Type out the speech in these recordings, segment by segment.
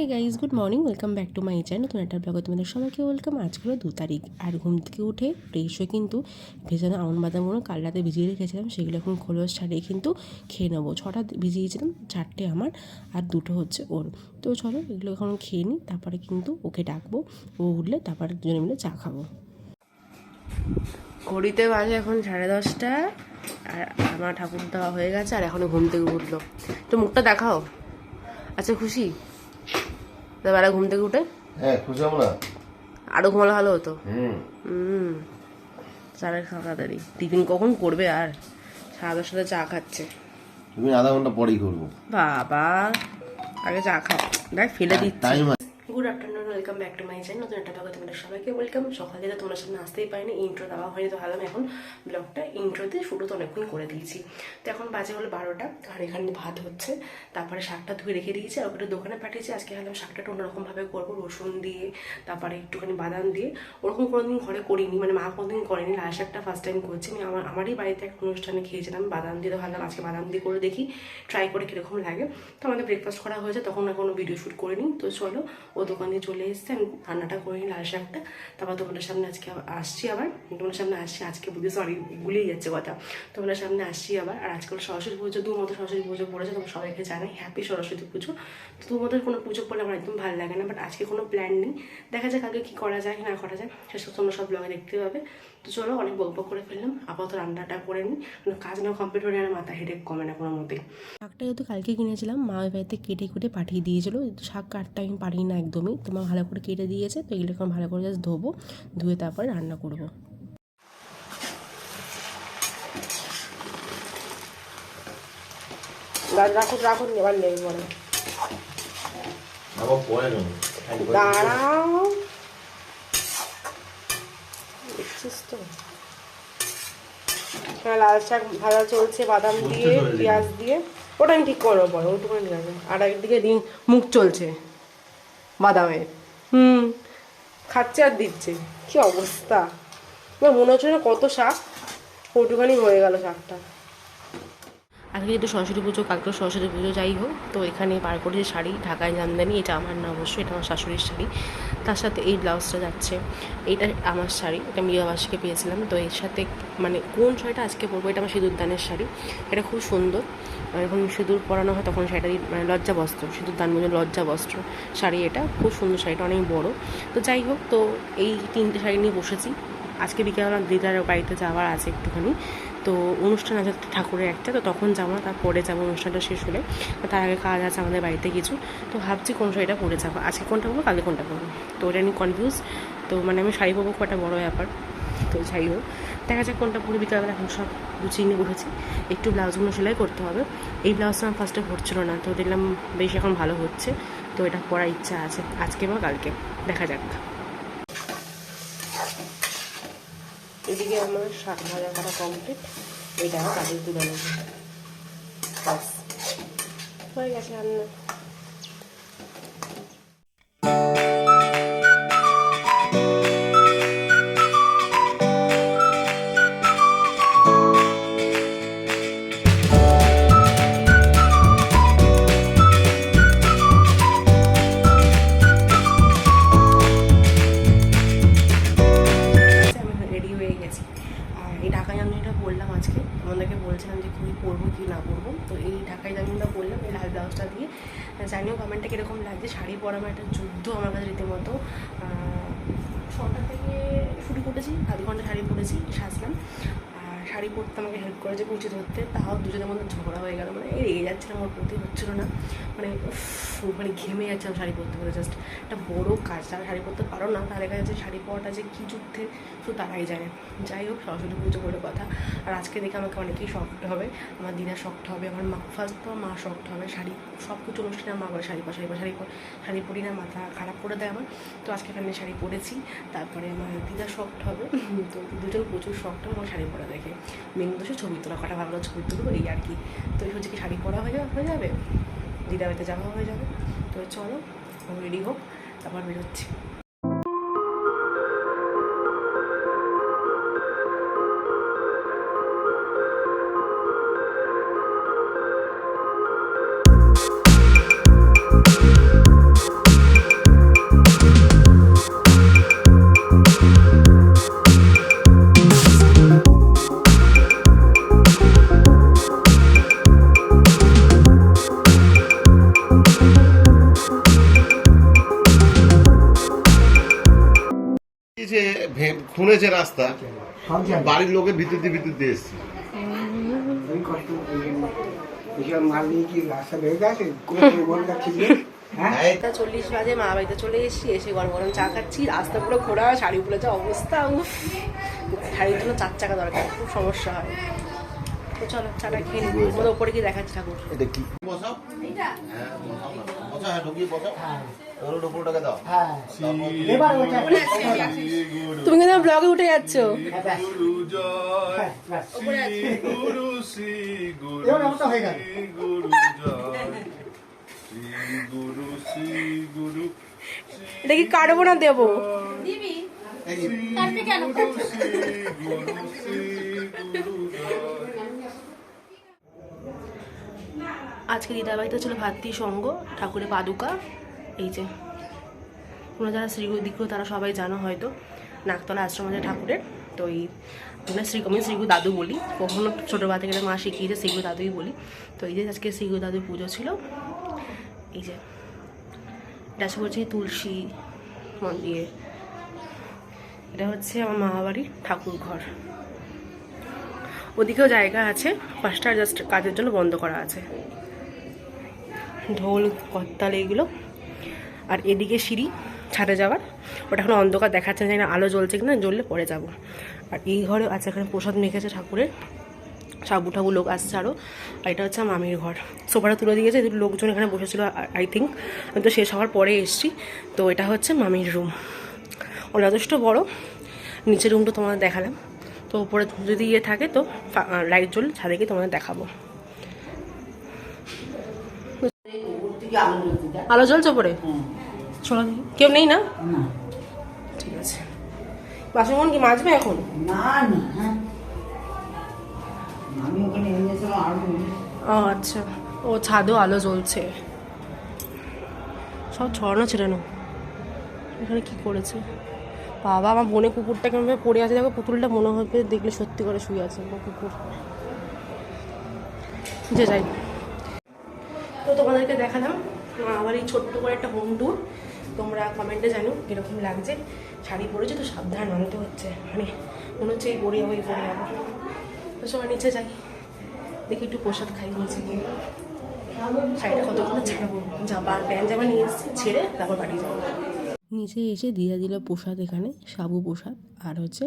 Hey guys, good morning, welcome back to my channel. নতুন একটা ব্লগে তোমাদের সবাইকে ওয়েলকাম। আজ হলো 2 তারিখ, আর ঘুম থেকে উঠে ফ্রেশ হয়ে কিন্তু ভেজানো আমন বাদামগুলো কাল রাতে ভিজিয়ে রেখেছিলাম, সেগুলো এখন খোলস ছাড়িয়ে কিন্তু খেয়ে নেবো। 6টা ভিজিয়েছিলাম, 4টে আমার আর 2টো হচ্ছে ওর। তো চলো এগুলো এখন খেয়ে নিই, তারপরে কিন্তু ওকে ডাকবো, ও উঠলে তারপরে দুজনে মিলে চা খাবো। ঘড়িতে বাজে এখন 10:30, আর আমার ঠাকুর দেওয়া হয়ে গেছে, আর এখনও ঘুম থেকে উঠলো। তো মুখটা দেখাও। আচ্ছা খুশি? বেলা ঘুম থেকে উঠে খুশি হবো না? আরো ঘুমালে ভালো হতো। চাটা খাওয়া তাড়াতাড়ি। টিফিন কখন করবে? আর 10:30 চা খাচ্ছে। তুমি আধা ঘন্টা পরেই করবো। বাবা আগে চা খাও, দেখ ফেলে দিচ্ছি। Good afternoon, welcome back to my channel. নতুন একটা ব্লগে তোমাদের সবাইকে ওয়েলকাম। সকাল থেকে তোমার সামনে আসতেই পারিনি, ইন্ট্রো দেওয়া হয়নি, তো ভাবলাম এখন ব্লগটা ইন্ট্রোতে শুরু তো অনেকক্ষণ করে দিয়েছি। তো এখন বাজে হলো 12টা, আর এখানে ভাত হচ্ছে, তারপরে শাকটা ধুয়ে রেখে দিয়েছি, আর ওটা দোকানে পাঠিয়েছি। আজকে ভাবলাম শাকটা অন্যরকমভাবে করবো, রসুন দিয়ে, তারপরে একটুখানি বাদাম দিয়ে। ওরকম কোনোদিন ঘরে করিনি, মানে মা কোনোদিন করেনি, লাল শাকটা ফার্স্ট টাইম করছি আমি। আমারই বাড়িতে একটা অনুষ্ঠানে খেয়েছিলাম বাদাম দিয়ে, তো ভাবলাম আজকে বাদাম দিয়ে করে দেখি, ট্রাই করে কীরকম লাগে। তো আমাদের ব্রেকফাস্ট করা হয়েছে, তখন আর কোনো ভিডিও শ্যুট করিনি। তো চলো ও দোকানে চলে এসছে, আমি রান্নাটা করে নিই লাল শাকটা, তারপর তোমাদের সামনে আজকে আসছি। আবার তোমাদের সামনে আসছি আজকে, বুঝি সরি ভুলেই যাচ্ছে কথা, তোমাদের সামনে আসছি আবার। আর আজকাল সরস্বতী পুজো, মতো সরস্বতী পুজো পড়েছে, তোমার সবাইকে জানাই হ্যাপি সরস্বতী পুজো। তো তোমাদের কোনো পুজো করলে আমার একদম ভালো লাগে না, বাট আজকে কোনো প্ল্যান নেই, দেখা যাক আগে কী করা যায় কি না করা যায়, সেসব তোমরা সব ব্লগে দেখতে পাবে। তো চলো অনেক বকবক করে ফেললাম, আপাতত রান্নাটা করে নিই, কাজ না কমপ্লিট হলে আর মাথা হেডেক কমে না কোনো মতেই। শাকটা যেহেতু কালকে কিনেছিলাম, মা ওই বাড়িতে কেটে কুটে পাঠিয়ে দিয়েছিলো। শাক কাটতে আমি পারি না একদমই, তো মা ভালো করে কেটে দিয়েছে। তো এগুলো এখন ভালো করে জাস্ট ধোবো, ধুয়ে তারপরে রান্না করবো। রাখুন রাখুন, এবার নেই মনে দাঁড়াও, দেখছিস তো। হ্যাঁ, লাল শাক ভাজা চলছে বাদাম দিয়ে, পেঁয়াজ দিয়ে। ওটা আমি ঠিক করবো পরে, ওটুকু ঠিক আছে। আর একদিকে দিন মুখ চলছে বাদামের, খাচ্ছে আর দিচ্ছে, কি অবস্থা। আমার মনে হচ্ছে না কত শাক, ওটুখানি হয়ে গেল শাকটা। আজকে যেহেতু সরস্বতী পুজো, কালকে সরস্বতী পুজো, যাই হোক। তো এখানে বার করেছি শাড়ি, ঢাকায় জামদানি। এটা আমার না অবশ্যই, এটা আমার শাশুড়ির শাড়ি। তার সাথে এই ব্লাউজটা যাচ্ছে, এইটা আমার শাড়ি, এটা বিবাহবার্ষিকে পেয়েছিলাম। তো এর সাথে মানে কোন শাড়িটা আজকে পরবো, এটা আমার সিঁদুরদানের শাড়ি, এটা খুব সুন্দর। যখন সিঁদুর পরানো হয় তখন শাড়িটা মানে লজ্জা বস্ত্র, সিঁদুরদান মানে লজ্জা বস্ত্র শাড়ি, এটা খুব সুন্দর শাড়িটা, অনেক বড়। তো যাই হোক, তো এই 3টে শাড়ি নিয়ে বসেছি। আজকে বিকেলবেলা দিদার বাড়িতে যাওয়ার আছে একটুখানি, তো অনুষ্ঠান আছে ঠাকুরের একটা, তো তখন যাবো না, তারপরে যাবো অনুষ্ঠানটা শেষ হলে। তার আগে কাজ আছে আমাদের বাড়িতে কিছু, তো ভাবছি কোন শাড়িটা পরে যাবো, আজকে কোনটা পরবো কালকে কোনটা পরবো, তো ওটা নিয়ে কনফিউজ। তো মানে আমি শাড়ি পরবো খুব একটা বড়ো ব্যাপার। তো যাই হোক, দেখা যাক কোনটা পরে। বিকালবেলা এখন সব গুছিয়ে নিয়ে উঠেছি, একটু ব্লাউজগুলো সেলাই করতে হবে। এই ব্লাউজটা আমার ফার্স্টে হচ্ছিল না, তো দেখলাম বেশ এখন ভালো হচ্ছে, তো এটা পরার ইচ্ছা আছে আজকে বা কালকে, দেখা যাক। এদিকে আমার শাক ভাজা করা কমপ্লিট, এটা কাজে তুলে নেব, বাস হয়ে গেছে রান্না। বলছিলাম যে কী পরবো কি না পরবো, তো এই ঢাকাই জামিনটা পরলাম, এই লাল ব্লাউজটা দিয়ে। জানিও কমেন্টটা কীরকম লাগছে। শাড়ি পরা আমার একটা যুদ্ধ, আমার কাছে রীতিমতো। 6টা থেকে শুরু করেছি, আধ ঘন্টা শাড়ি পরেছি, সাজলাম। আর শাড়ি পরতে আমাকে হেল্প করেছে কুচি ধরতে, তাও দুজনের মধ্যে ঝগড়া হয়ে গেল, মানে রেগে যাচ্ছিলাম, ওর প্রতি হচ্ছিলো না, মানে ঘেমে যাচ্ছিলাম শাড়ি পরতে পরে। জাস্ট একটা বড়ো কাজ, যারা শাড়ি পরতে পারো না তাদের কাছে শাড়ি পরাটা যে কী যুদ্ধে, শুধু তারাই জানে। যাই হোক, সরস্বতী পুজো বলে কথা। আর আজকে দেখে আমাকে অনেকেই শক্ট হবে, আমার দিদা শক্ট হবে, আমার মা ফার্স্ট তো মা শক্ট হবে। শাড়ি সব কিছু অনুষ্ঠানে মা বলে শাড়ি পর শাড়ি পরি না, মাথা খারাপ করে দেয় আমার। তো আজকে এখানে শাড়ি পরেছি, তারপরে আমার দিদা শক্ট হবে, তো দুজন প্রচুর শক্ট হবে আমার শাড়ি পরা দেখে। মেন দোষে ছবি তোলা, কটা ভালো ছবি তুলবো, এই আর কি। তো এই হচ্ছে কি, শাড়ি পরা হয়ে যাবে, দিদা বাড়িতে যাওয়া হয়ে যাবে। তো চলো রেডি হোক, তারপর বেরোচ্ছি। খুনেছে রাস্তা, সব জায়গায় বাড়ির লোকের ভিতর দিয়ে এসছে। ওই কষ্ট এসব মাল নিয়ে কি রাস্তা বেড়ে গেছে কোনো বলটা ঠিক নেই হ্যাঁ 40 বাজে মা বাড়িতে চলে এসেছি, এসে গরম গরম চা খাচ্ছি। রাস্তা পুরো ঘোরা, শাড়ি পুরো যা অবস্থা, উফ শাড়ির জন্য 4 চাকা দরকার, খুব সমস্যা হয়। তো চলো চাটা খেয়ে নিই, ওদের উপরে গিয়ে দেখাচ্ছি ঠাকুর। এটা কি বসাও? হ্যাঁ বসাও না, বসাও, হ্যাঁ ঢুকিয়ে বসাও। ওর উপরটাকে দাও। হ্যাঁ এবার ওটা তুমি কিন্তু ব্লগে উঠে যাচ্ছ। এবার ওটা হয়ে গেল এটা কি কাটবো না দেবো? আজকে দিদার বাড়িতে ছিল ভাতৃ সঙ্গ, ঠাকুরের পাদুকা। এই যে তোমরা যারা শ্রীগুরু তারা সবাই জানো হয়তো, নাকতলা আশ্রম আছে ঠাকুরের। তো এই আমরা আমি শ্রীগুরু দাদু বলি, কখনো ছোটোবেলা থেকে মা শিখিয়েছে শ্রীগুরু দাদুই বলি। তো এই যে আজকে শ্রীগুরু দাদুর পুজো ছিল। এই যে এটা করছে তুলসী মন্দিরে, এটা হচ্ছে আমার মা বাড়ির ঠাকুর ঘর। ওদিকেও জায়গা আছে, পাঁচটা জাস্ট কাজের জন্য বন্ধ করা আছে, ঢোল করতাল এইগুলো। আর এদিকে সিঁড়ি ছাড়ে যাওয়ার, ওটা এখন অন্ধকার দেখাচ্ছে না, আলো জ্বলছে কিনা, জ্বললে পরে যাব। আর এই ঘরে আছে, এখানে প্রসাদ মেখেছে ঠাকুরের, সাবু ঠাবু লোক আসছে আরও। আর এটা হচ্ছে মামির ঘর, সোফাটা তুলে দিয়েছে, দুটো লোকজন এখানে বসেছিল আই থিঙ্ক, আমি তো শেষ হওয়ার পরে এসেছি। তো এটা হচ্ছে মামির রুম, ও যথেষ্ট বড়। নিচের রুমটা তোমাদের দেখালাম, তো উপরে যদি ইয়ে থাকে তো লাইট জ্বল ছাদে গিয়ে তোমাদের দেখাবো। আলো জ্বলছে পরে, শোনা দেখি কেউ নেই না? ঠিক আছে, বাসন কি মাজবে এখন? না না হ্যাঁ আমি ওখানে এনেছিলাম আরো ও আচ্ছা, ও ছাদেও আলো জ্বলছে, সব ছড়ানো ছেড়ানো। এখানে কি করেছে বাবা, আমার বোনে কুকুরটা কেমন পড়ে আছে, দেখো পুতুলটা মনে হবে দেখলে সত্যি করে শুয়ে আছে কুকুর। যে যাই, তো তোমাদেরকে দেখালাম আমার এই ছোট্ট করে একটা হোম ট্যুর। তোমরা কমেন্টে জানো কীরকম লাগছে। শাড়ি পরেছে তো সাবধান আনতে হচ্ছে, মানে মনে হচ্ছে এই পরে যাবো এই পরে যাবো। তো সবাই নিচে যাই, দেখি একটু প্রসাদ খাই নিচে গিয়ে। শাড়িটা কতক্ষণ ছাড়াবো, জামা প্যান্ট জামা নিয়ে এসেছি, ছেড়ে তারপর বাড়ি যাবো। নিচে এসে দিদা দিল প্রসাদ, এখানে সাবু প্রসাদ আর হচ্ছে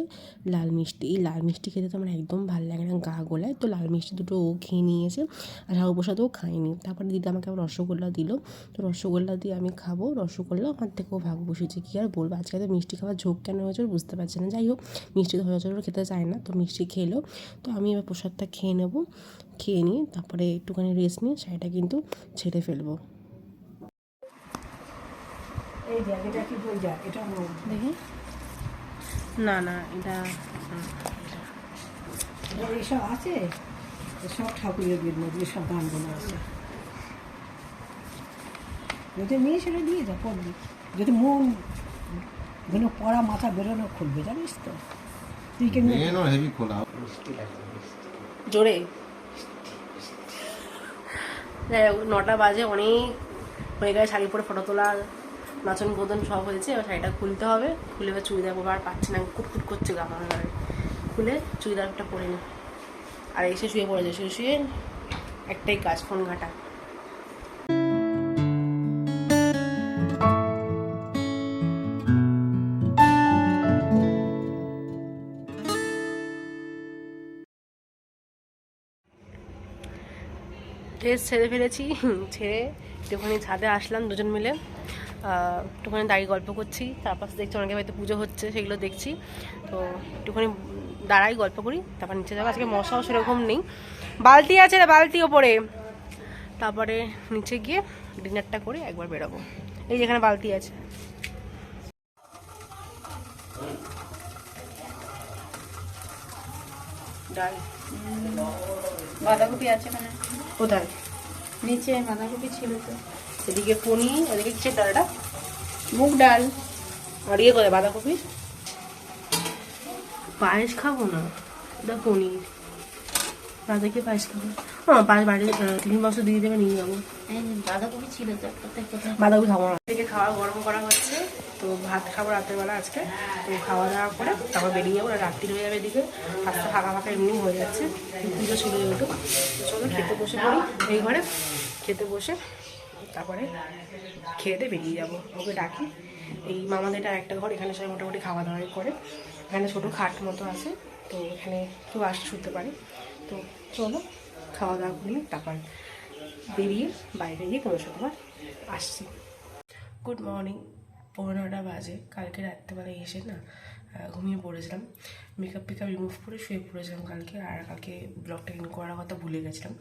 লাল মিষ্টি। এই লাল মিষ্টি খেতে তো আমার একদম ভালো লাগে না, গা গোলায়। তো লাল মিষ্টি দুটো ও খেয়ে নিয়েছে, আর সাবু প্রসাদও খাইনি। তারপরে দিদা আমাকে আবার রসগোল্লা দিল, তো রসগোল্লা দিয়ে আমি খাবো। রসগোল্লা আমার থেকেও ভাগ বসেছে, কী আর বলবো, আজকে তো মিষ্টি খাবার ঝোঁক কেন হয়েছে বুঝতে পারছি না। যাই হোক, মিষ্টি তো সচরাচর খেতে চায় না, তো মিষ্টি খেলো। তো আমি এবার প্রসাদটা খেয়ে নেবো, খেয়ে নিয়ে তারপরে একটুখানি রেস্ট নিয়ে শাড়িটা কিন্তু ছেড়ে ফেলবো। এই দেখ এটা কি বই দেখ এটা দেখি, না না এটা এটা এইসব আছে, সব ঠাকুরের মধ্যে সব গানগুলো আছে। যদি মেয়ে সেটা দিয়ে যা পড়বি, যদি মন যেন পড়া মাথা বেরোনো খুলবে, জানিস তো তুই কেন হেভি খোলা জোরে। 9টা বাজে, অনেক হয়ে গেছে শাড়ি পরে ফটো তোলা, নাচন বোদন সব হয়েছে। এবার শাড়িটা খুলতে হবে, খুলে এবার চুড়িদার পরবো। আর পাচ্ছি না, কুটকুট করছে গা আমার ঘরে, খুলে চুড়িদারটা পরে নি। আর এসে শুয়ে পড়েছে, শুয়ে শুয়ে একটাই কাজ, ফোন ঘাটা। ড্রেস ছেড়ে ফেলেছি, ছেড়ে একটুখানি ছাদে আসলাম দুজন মিলে, একটুখানি দাঁড়িয়ে গল্প করছি। তারপর দেখছি অনেকে বাড়িতে পুজো হচ্ছে, সেগুলো দেখছি। তো একটুখানি দাঁড়াই গল্প করি, তারপর নিচে যাবো। আজকে মশাও সেরকম নেই, বালতি আছে রে, বালতি ওপরে। তারপরে নিচে গিয়ে ডিনারটা করে একবার বেরোবো। এই যেখানে বালতি আছে, ডাল বাঁধাকপি আছে মানে কোথায়? নিচে বাঁধাকপি ছিল তো। এদিকে পনির, এদিকে কিসের ডাল? এটা মুগ ডাল। আর ইয়ে কোথায় বাঁধাকপি? পায়েস খাবো না, এটা পনির। রাজাকে পায়েস খাবো, হ্যাঁ পায়েস বাড়ি টিফিন বক্স দিয়ে দেবে, নিয়ে যাবো। এই বাঁধাকপি ছিল তো, কোথায় কোথায় বাঁধাকপি খাবো না। থেকে খাওয়া গরম করা হচ্ছে, তো তো ভাত খাবো রাতের বেলা আজকে, তো খাওয়া দাওয়া করে তারপর বেরিয়ে যাবো, রাত্রি হয়ে যাবে এদিকে, রাস্তা ফাঁকা ফাঁকা এমনি হয়ে যাচ্ছে, পুজো ছিল যেহেতু। চলো খেতে বসে পড়ি এই ঘরে, খেতে বসে তারপরে খেয়ে দিয়ে বেরিয়ে যাবো। ওকে ডাকি, এই মামাদের একটা ঘর, এখানে সবাই মোটামুটি খাওয়া দাওয়া করে, এখানে ছোটো খাট মতো আছে, তো এখানে কেউ আসতে শুতে পারি। তো চলো খাওয়া দাওয়া করি, তারপর বেরিয়ে বাইরে গিয়ে কোনো সময় আসছি। গুড মর্নিং, 9:15 বাজে। কালকে রাত্রেবেলা এসে না ঘুমিয়ে পড়েছিলাম, মেকআপ টেকআপ রিমুভ করে শুয়ে পড়েছিলাম কালকে, আর কালকে ব্লগটা এন্ড করার কথা ভুলে গেছিলাম।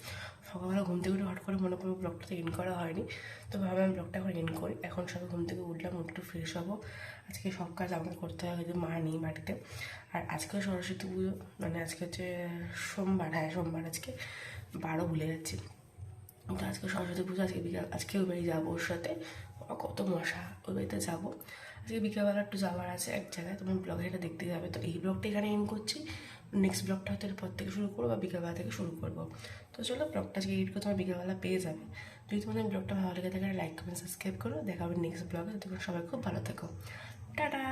সকালবেলা ঘুম থেকে উঠে হট করে মনে করবো ব্লগটা তো এন্ড করা হয়নি, তো ভাবলাম ব্লগটা এখন এন্ড করি। এখন সবাই ঘুম থেকে উঠলাম, একটু ফ্রেশ হবো, আজকে সব কাজ আমাকে করতে হবে, কিন্তু মা নেই বাড়িতে। আর আজকে সরস্বতী পুজো, মানে আজকে হচ্ছে সোমবার, হ্যাঁ সোমবার, আজকে 12 ভুলে যাচ্ছি। তো আজকে সরস্বতী পুজো, আজকে বিকাল, আজকে ওই বাড়ি যাবো ওর সাথে, কত মশা, ওই বাড়িতে যাবো আজকে বিকালবেলা, একটু যাওয়ার আছে এক জায়গায়, তোমার ব্লগে এটা দেখতে যাবে। তো এই ব্লগটা এখানে এন্ড করছি, নেক্সট ব্লগটা হয়তো এরপর থেকে শুরু করবো বা বিকালবেলা থেকে শুরু করবো। তো চলো ব্লগটা আজকে এডিট করে তোমার বিকালবেলা পেয়ে যাবে। যদি তোমাদের ব্লগটা ভালো লেগে থাকে লাইক কমেন্ট সাবস্ক্রাইব করো, দেখা হবে নেক্সট ব্লগে। তোমরা সবাই খুব ভালো থেকো, টাটা।